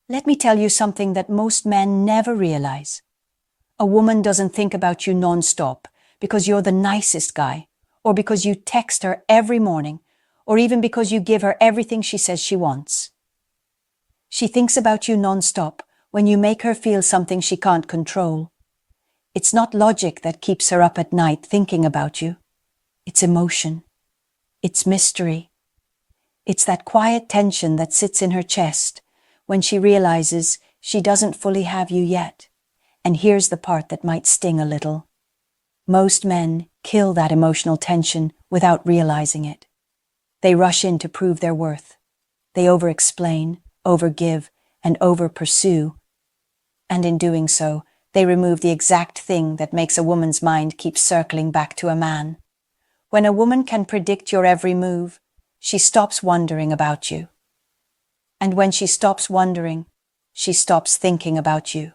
Let me tell you something that most men never realize. A woman doesn't think about you non-stop because you're the nicest guy, or because you text her every morning, or even because you give her everything she says she wants. She thinks about you non-stop when you make her feel something she can't control. It's not logic that keeps her up at night thinking about you. It's emotion. It's mystery. It's that quiet tension that sits in her chest when she realizes she doesn't fully have you yet. And here's the part that might sting a little. Most men kill that emotional tension without realizing it. They rush in to prove their worth. They over-explain, over-give, and over-pursue. And in doing so, they remove the exact thing that makes a woman's mind keep circling back to a man. When a woman can predict your every move, she stops wondering about you. And when she stops wondering, she stops thinking about you.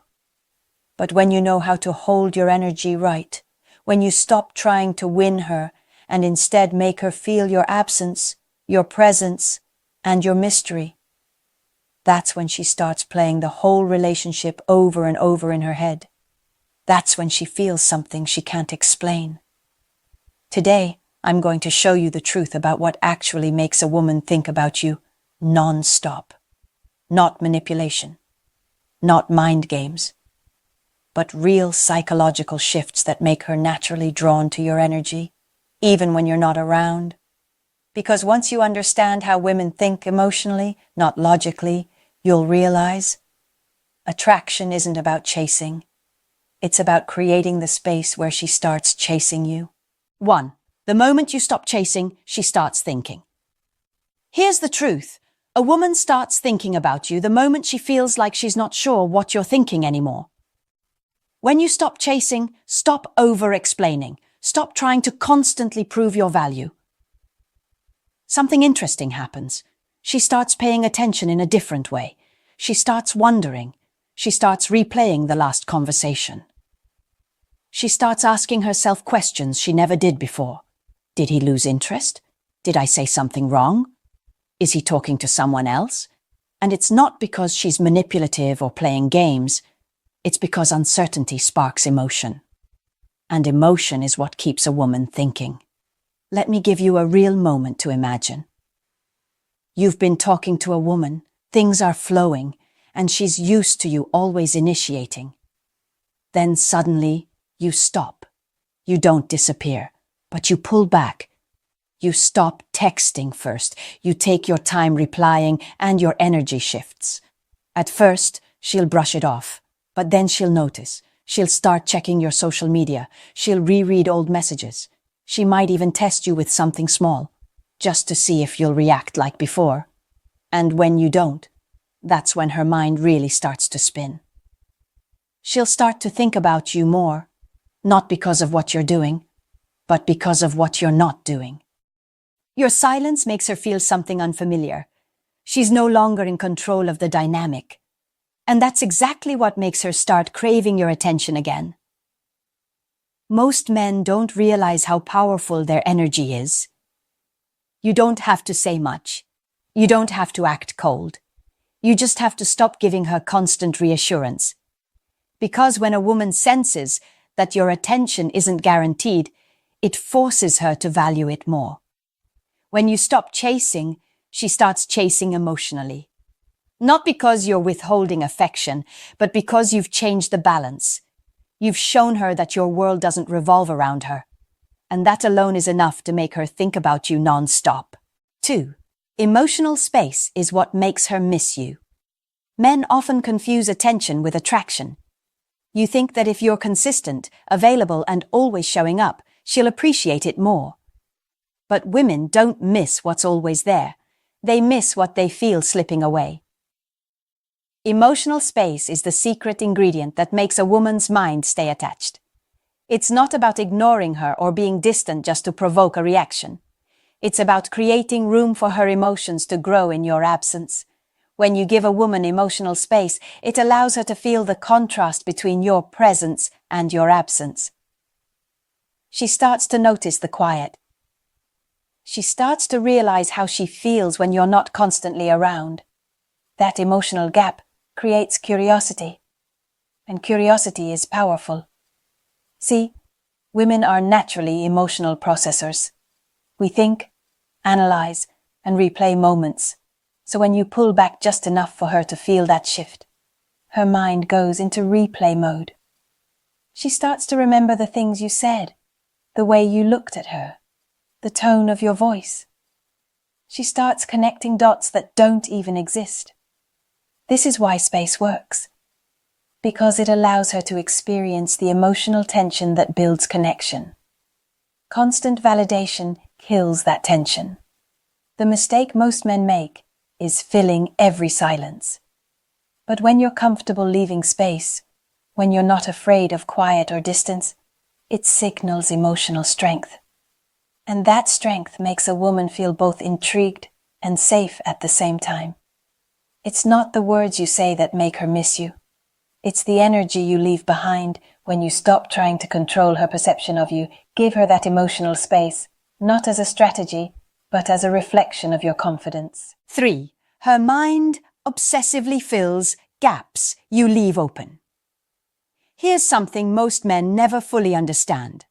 But when you know how to hold your energy right, when you stop trying to win her and instead make her feel your absence, your presence, and your mystery, that's when she starts playing the whole relationship over and over in her head. That's when she feels something she can't explain. Today, I'm going to show you the truth about what actually makes a woman think about you non-stop. Not manipulation, not mind games, but real psychological shifts that make her naturally drawn to your energy, even when you're not around. Because once you understand how women think emotionally, not logically, you'll realize attraction isn't about chasing. It's about creating the space where she starts chasing you. 1. The moment you stop chasing, she starts thinking. Here's the truth. A woman starts thinking about you the moment she feels like she's not sure what you're thinking anymore. When you stop chasing, stop over-explaining. Stop trying to constantly prove your value. Something interesting happens. She starts paying attention in a different way. She starts wondering. She starts replaying the last conversation. She starts asking herself questions she never did before. Did he lose interest? Did I say something wrong? Is he talking to someone else? And it's not because she's manipulative or playing games. It's because uncertainty sparks emotion. And emotion is what keeps a woman thinking. Let me give you a real moment to imagine. You've been talking to a woman, things are flowing, and she's used to you always initiating. Then suddenly, you stop. You don't disappear, but you pull back. You stop texting first. You take your time replying, and your energy shifts. At first, she'll brush it off, but then she'll notice. She'll start checking your social media. She'll reread old messages. She might even test you with something small, just to see if you'll react like before. And when you don't, that's when her mind really starts to spin. She'll start to think about you more, not because of what you're doing, but because of what you're not doing. Your silence makes her feel something unfamiliar. She's no longer in control of the dynamic. And that's exactly what makes her start craving your attention again. Most men don't realize how powerful their energy is. You don't have to say much. You don't have to act cold. You just have to stop giving her constant reassurance. Because when a woman senses that your attention isn't guaranteed, it forces her to value it more. When you stop chasing, she starts chasing emotionally. Not because you're withholding affection, but because you've changed the balance. You've shown her that your world doesn't revolve around her. And that alone is enough to make her think about you non-stop. 2. Emotional space is what makes her miss you. Men often confuse attention with attraction. You think that if you're consistent, available, and always showing up, she'll appreciate it more. But women don't miss what's always there. They miss what they feel slipping away. Emotional space is the secret ingredient that makes a woman's mind stay attached. It's not about ignoring her or being distant just to provoke a reaction. It's about creating room for her emotions to grow in your absence. When you give a woman emotional space, it allows her to feel the contrast between your presence and your absence. She starts to notice the quiet. She starts to realize how she feels when you're not constantly around. That emotional gap, creates curiosity, and curiosity is powerful. See, women are naturally emotional processors. We think, analyze, and replay moments, so when you pull back just enough for her to feel that shift, her mind goes into replay mode. She starts to remember the things you said, the way you looked at her, the tone of your voice. She starts connecting dots that don't even exist. This is why space works, because it allows her to experience the emotional tension that builds connection. Constant validation kills that tension. The mistake most men make is filling every silence. But when you're comfortable leaving space, when you're not afraid of quiet or distance, it signals emotional strength. And that strength makes a woman feel both intrigued and safe at the same time. It's not the words you say that make her miss you. It's the energy you leave behind when you stop trying to control her perception of you. Give her that emotional space, not as a strategy, but as a reflection of your confidence. 3. Her mind obsessively fills gaps you leave open. Here's something most men never fully understand.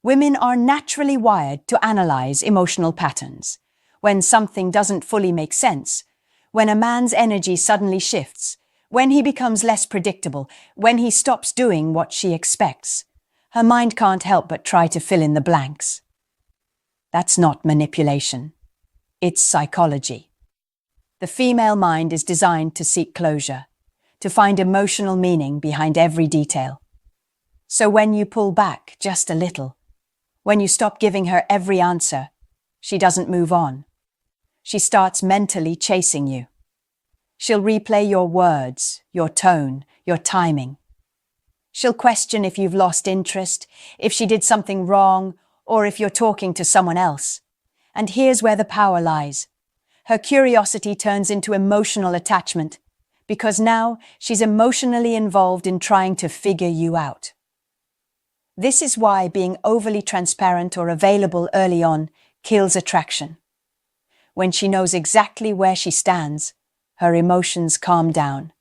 Women are naturally wired to analyze emotional patterns. When something doesn't fully make sense, when a man's energy suddenly shifts, when he becomes less predictable, when he stops doing what she expects, her mind can't help but try to fill in the blanks. That's not manipulation. It's psychology. The female mind is designed to seek closure, to find emotional meaning behind every detail. So when you pull back just a little, when you stop giving her every answer, she doesn't move on. She starts mentally chasing you. She'll replay your words, your tone, your timing. She'll question if you've lost interest, if she did something wrong, or if you're talking to someone else. And here's where the power lies. Her curiosity turns into emotional attachment, because now she's emotionally involved in trying to figure you out. This is why being overly transparent or available early on kills attraction. When she knows exactly where she stands, her emotions calm down.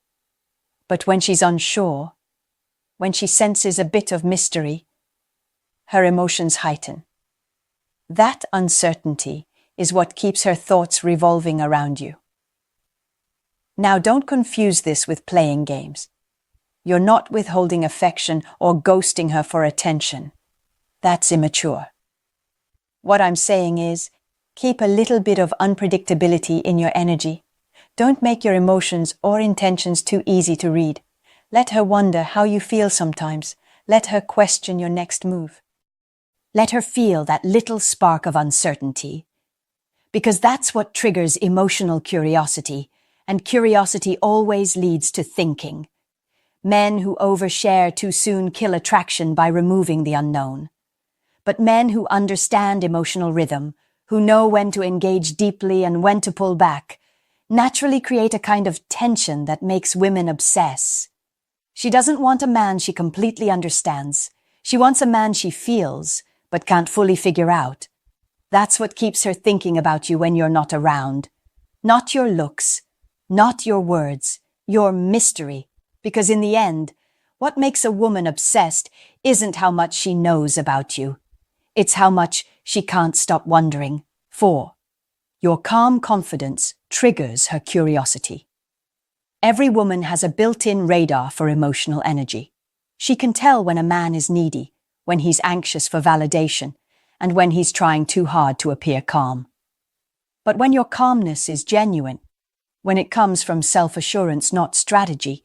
But when she's unsure, when she senses a bit of mystery, her emotions heighten. That uncertainty is what keeps her thoughts revolving around you. Now, don't confuse this with playing games. You're not withholding affection or ghosting her for attention. That's immature. What I'm saying is, keep a little bit of unpredictability in your energy. Don't make your emotions or intentions too easy to read. Let her wonder how you feel sometimes. Let her question your next move. Let her feel that little spark of uncertainty, because that's what triggers emotional curiosity, and curiosity always leads to thinking. Men who overshare too soon kill attraction by removing the unknown. But men who understand emotional rhythm, who know when to engage deeply and when to pull back, naturally create a kind of tension that makes women obsess. She doesn't want a man she completely understands. She wants a man she feels, but can't fully figure out. That's what keeps her thinking about you when you're not around. Not your looks, not your words, your mystery. Because in the end, what makes a woman obsessed isn't how much she knows about you. It's how much she can't stop wondering. 4. Your calm confidence triggers her curiosity. Every woman has a built-in radar for emotional energy. She can tell when a man is needy, when he's anxious for validation, and when he's trying too hard to appear calm. But when your calmness is genuine, when it comes from self-assurance, not strategy,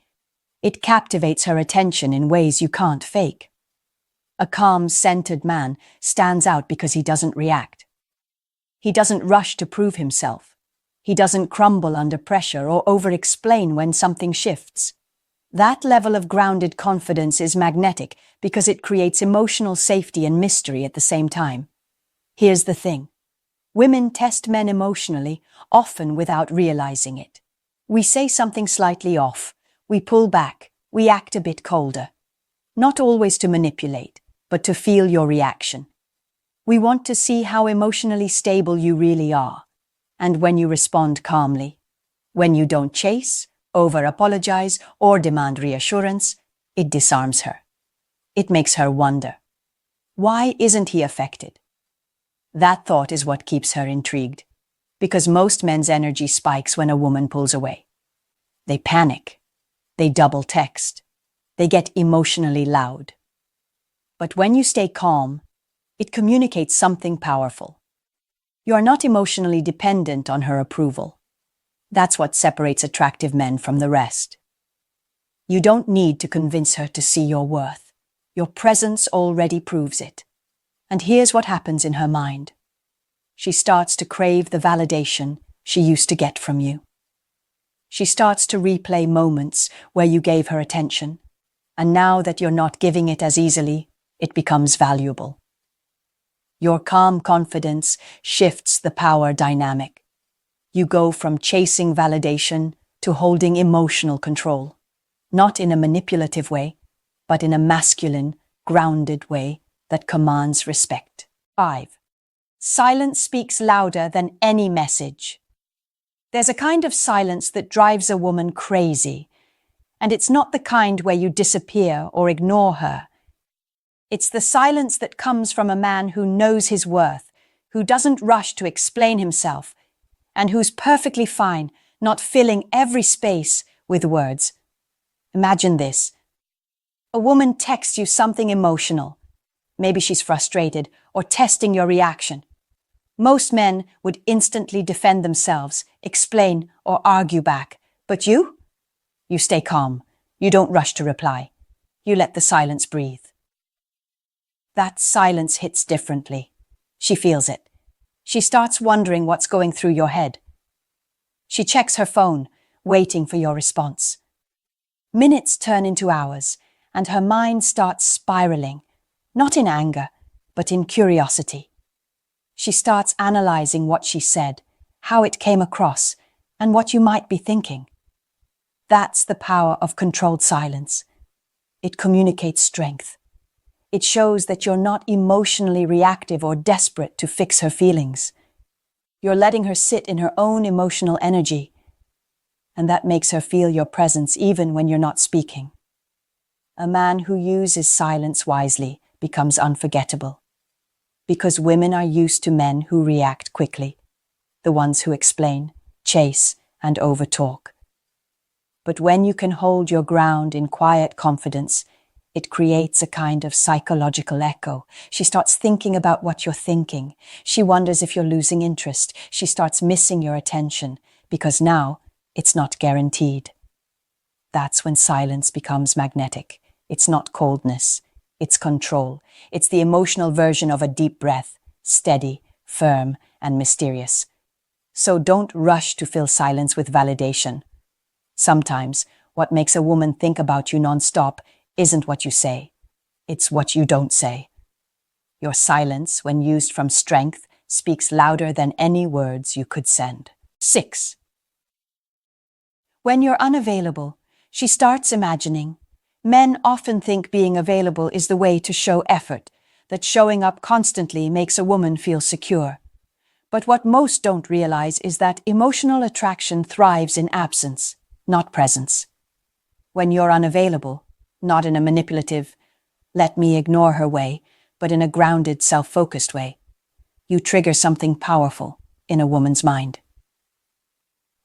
it captivates her attention in ways you can't fake. A calm, centered man stands out because he doesn't react. He doesn't rush to prove himself. He doesn't crumble under pressure or over-explain when something shifts. That level of grounded confidence is magnetic because it creates emotional safety and mystery at the same time. Here's the thing. Women test men emotionally, often without realizing it. We say something slightly off. We pull back. We act a bit colder. Not always to manipulate, but to feel your reaction. We want to see how emotionally stable you really are, and when you respond calmly, when you don't chase over-apologize, or demand reassurance, it disarms her. It makes her wonder, why isn't he affected? That thought is what keeps her intrigued, because most men's energy spikes when a woman pulls away. They panic. They double text. They get emotionally loud. But when you stay calm, it communicates something powerful. You are not emotionally dependent on her approval. That's what separates attractive men from the rest. You don't need to convince her to see your worth. Your presence already proves it. And here's what happens in her mind. She starts to crave the validation she used to get from you. She starts to replay moments where you gave her attention, and now that you're not giving it as easily, it becomes valuable. Your calm confidence shifts the power dynamic. You go from chasing validation to holding emotional control, not in a manipulative way, but in a masculine, grounded way that commands respect. 5. Silence speaks louder than any message. There's a kind of silence that drives a woman crazy, and it's not the kind where you disappear or ignore her. It's the silence that comes from a man who knows his worth, who doesn't rush to explain himself, and who's perfectly fine not filling every space with words. Imagine this. A woman texts you something emotional. Maybe she's frustrated or testing your reaction. Most men would instantly defend themselves, explain, or argue back. But you? You stay calm. You don't rush to reply. You let the silence breathe. That silence hits differently. She feels it. She starts wondering what's going through your head. She checks her phone, waiting for your response. Minutes turn into hours, and her mind starts spiraling, not in anger, but in curiosity. She starts analyzing what she said, how it came across, and what you might be thinking. That's the power of controlled silence. It communicates strength. It shows that you're not emotionally reactive or desperate to fix her feelings. You're letting her sit in her own emotional energy, and that makes her feel your presence even when you're not speaking. A man who uses silence wisely becomes unforgettable, because women are used to men who react quickly, the ones who explain, chase, and overtalk. But when you can hold your ground in quiet confidence, it creates a kind of psychological echo. She starts thinking about what you're thinking. She wonders if you're losing interest. She starts missing your attention, because now it's not guaranteed. That's when silence becomes magnetic. It's not coldness. It's control. It's the emotional version of a deep breath, steady, firm, and mysterious. So don't rush to fill silence with validation. Sometimes, what makes a woman think about you non-stop isn't what you say. It's what you don't say. Your silence, when used from strength, speaks louder than any words you could send. 6. When you're unavailable, she starts imagining. Men often think being available is the way to show effort, that showing up constantly makes a woman feel secure. But what most don't realize is that emotional attraction thrives in absence, not presence. When you're unavailable, not in a manipulative, let me ignore her way, but in a grounded, self-focused way, you trigger something powerful in a woman's mind.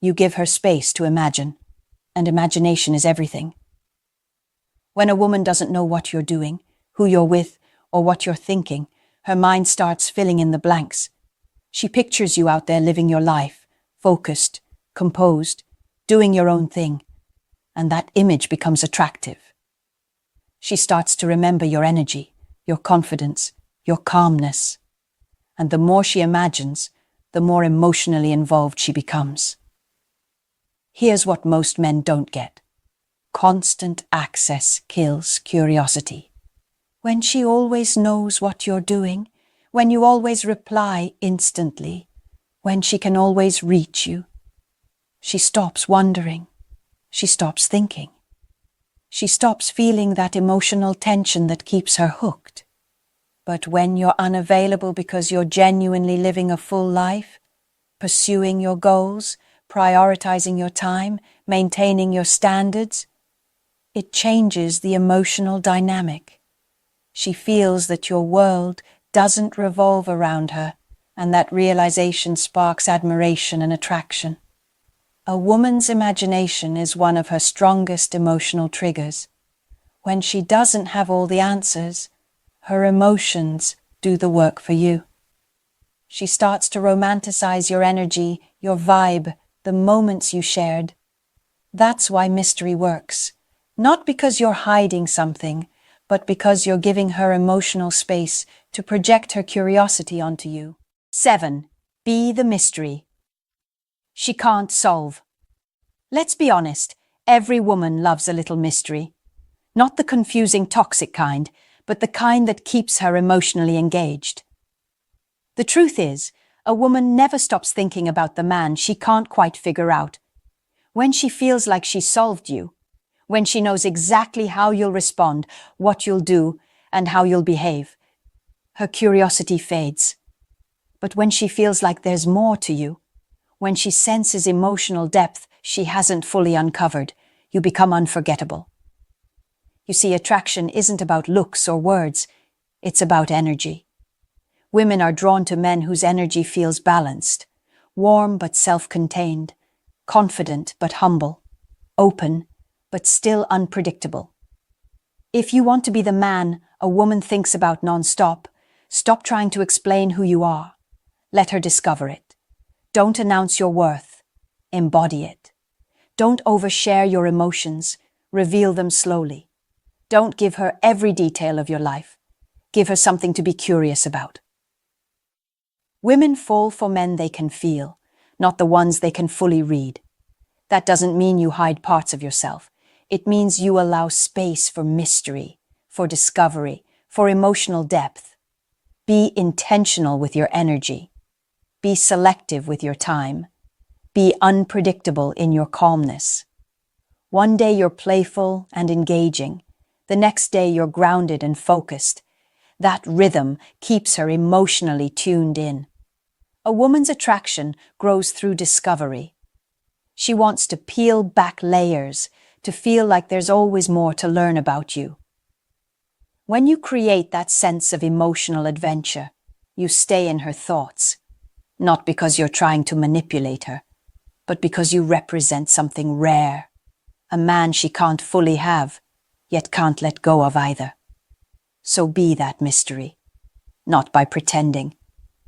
You give her space to imagine, and imagination is everything. When a woman doesn't know what you're doing, who you're with, or what you're thinking, her mind starts filling in the blanks. She pictures you out there living your life, focused, composed, doing your own thing, and that image becomes attractive. She starts to remember your energy, your confidence, your calmness. And the more she imagines, the more emotionally involved she becomes. Here's what most men don't get. Constant access kills curiosity. When she always knows what you're doing, when you always reply instantly, when she can always reach you, she stops wondering. She stops thinking. She stops feeling that emotional tension that keeps her hooked. But when you're unavailable because you're genuinely living a full life, pursuing your goals, prioritizing your time, maintaining your standards. It changes the emotional dynamic. She feels that your world doesn't revolve around her, and that realization sparks admiration and attraction. A woman's imagination is one of her strongest emotional triggers. When she doesn't have all the answers, her emotions do the work for you. She starts to romanticize your energy, your vibe, the moments you shared. That's why mystery works. Not because you're hiding something, but because you're giving her emotional space to project her curiosity onto you. 7. Be the mystery. She can't solve. Let's be honest, every woman loves a little mystery. Not the confusing, toxic kind, but the kind that keeps her emotionally engaged. The truth is, a woman never stops thinking about the man she can't quite figure out. When she feels like she's solved you, when she knows exactly how you'll respond, what you'll do, and how you'll behave, her curiosity fades. But when she feels like there's more to you, when she senses emotional depth she hasn't fully uncovered, you become unforgettable. You see, attraction isn't about looks or words, it's about energy. Women are drawn to men whose energy feels balanced, warm but self-contained, confident but humble, open but still unpredictable. If you want to be the man a woman thinks about non-stop, stop trying to explain who you are. Let her discover it. Don't announce your worth. Embody it. Don't overshare your emotions. Reveal them slowly. Don't give her every detail of your life. Give her something to be curious about. Women fall for men they can feel, not the ones they can fully read. That doesn't mean you hide parts of yourself. It means you allow space for mystery, for discovery, for emotional depth. Be intentional with your energy. Be selective with your time. Be unpredictable in your calmness. One day you're playful and engaging. The next day you're grounded and focused. That rhythm keeps her emotionally tuned in. A woman's attraction grows through discovery. She wants to peel back layers, to feel like there's always more to learn about you. When you create that sense of emotional adventure, you stay in her thoughts, not because you're trying to manipulate her, but because you represent something rare, a man she can't fully have, yet can't let go of either. So be that mystery, not by pretending,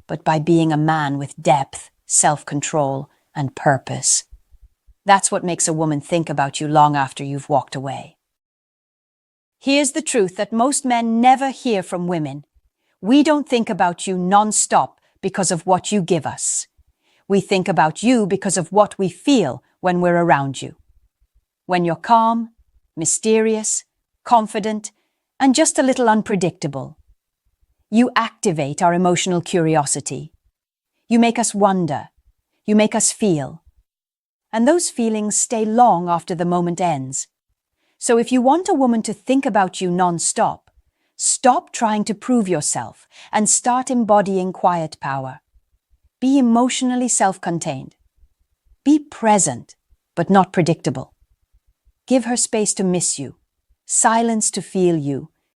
but by being a man with depth, self-control, and purpose. That's what makes a woman think about you long after you've walked away. Here's the truth that most men never hear from women. We don't think about you non-stop because of what you give us. We think about you because of what we feel when we're around you. When you're calm, mysterious, confident, and just a little unpredictable. You activate our emotional curiosity. You make us wonder. You make us feel. And those feelings stay long after the moment ends. So if you want a woman to think about you non-stop, stop trying to prove yourself and start embodying quiet power. Be emotionally self-contained. Be present, but not predictable. Give her space to miss you, silence to feel you,